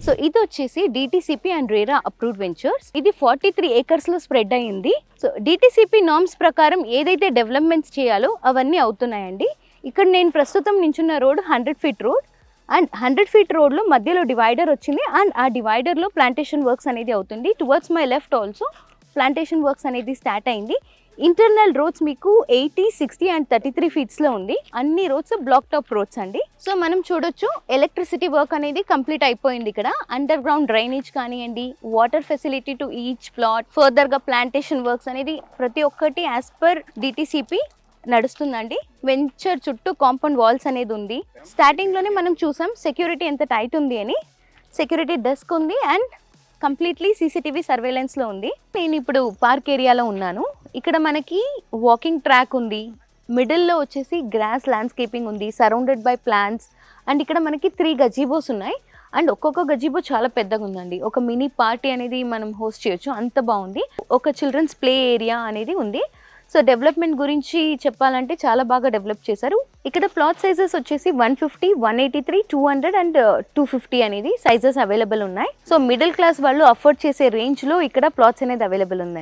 So ఇది వచ్చేసి DTCP and RERA approved ventures. ఇది 43 acres లో స్ప్రెడ్ అయ్యింది. సో డిటిసిపి నార్మ్స్ ప్రకారం ఏదైతే డెవలప్మెంట్స్ చేయాలో అవన్నీ అవుతున్నాయండి. ఇక్కడ నేను ప్రస్తుతం నించున్న road 100 feet road and 100 feet రోడ్లో మధ్యలో డివైడర్ వచ్చింది అండ్ ఆ డివైడర్లో ప్లాంటేషన్ వర్క్స్ అనేది అవుతుంది. Towards my left also plantation works అనేది స్టార్ట్ అయింది. ఇంటర్నల్ రోడ్స్ మీకు 80, 60 అండ్ 33 feetsలో ఉంది. అన్ని రోడ్స్ బ్లాక్ టాప్ రోడ్స్ అండి. సో మనం చూడొచ్చు ఎలక్ట్రిసిటీ వర్క్ అనేది కంప్లీట్ అయిపోయింది. ఇక్కడ అండర్ గ్రౌండ్ డ్రైనేజ్ కానివ్వండి, water facility to each plot, ఫర్దర్గా ప్లాంటేషన్ వర్క్స్ అనేది ప్రతి ఒక్కటి యాజ్ పర్ డిటిసిపి నడుస్తుందండి. వెంచర్ చుట్టూ కాంపౌండ్ వాల్స్ అనేది ఉంది. స్టార్టింగ్లోనే మనం చూసాం సెక్యూరిటీ ఎంత టైట్ ఉంది అని. సెక్యూరిటీ డెస్క్ ఉంది అండ్ కంప్లీట్లీ సీసీటీవీ సర్వేలెన్స్లో ఉంది. నేను ఇప్పుడు పార్క్ ఏరియాలో ఉన్నాను. ఇక్కడ మనకి వాకింగ్ ట్రాక్ ఉంది. మిడిల్లో వచ్చేసి గ్రాస్ ల్యాండ్స్కేపింగ్ ఉంది, సరౌండెడ్ బై ప్లాంట్స్. అండ్ ఇక్కడ మనకి 3 గజీబోస్ ఉన్నాయి అండ్ ఒక్కొక్క గజీబో చాలా పెద్దగా ఉందండి. ఒక మినీ పార్టీ అనేది మనం హోస్ట్ చేయొచ్చు, అంత బాగుంది. ఒక చిల్డ్రన్స్ ప్లే ఏరియా అనేది ఉంది. సో డెవలప్మెంట్ గురించి చెప్పాలంటే చాలా బాగా డెవలప్ చేశారు. ఇక్కడ ప్లాట్ సైజెస్ వచ్చేసి 150, 183, 200 అండ్ 250 అనేది సైజెస్ అవైలబుల్ ఉన్నాయి. సో మిడిల్ క్లాస్ వాళ్ళు అఫోర్డ్ చేసే రేంజ్లో ఇక్కడ ప్లాట్స్ అనేది అవైలబుల్ ఉందండి.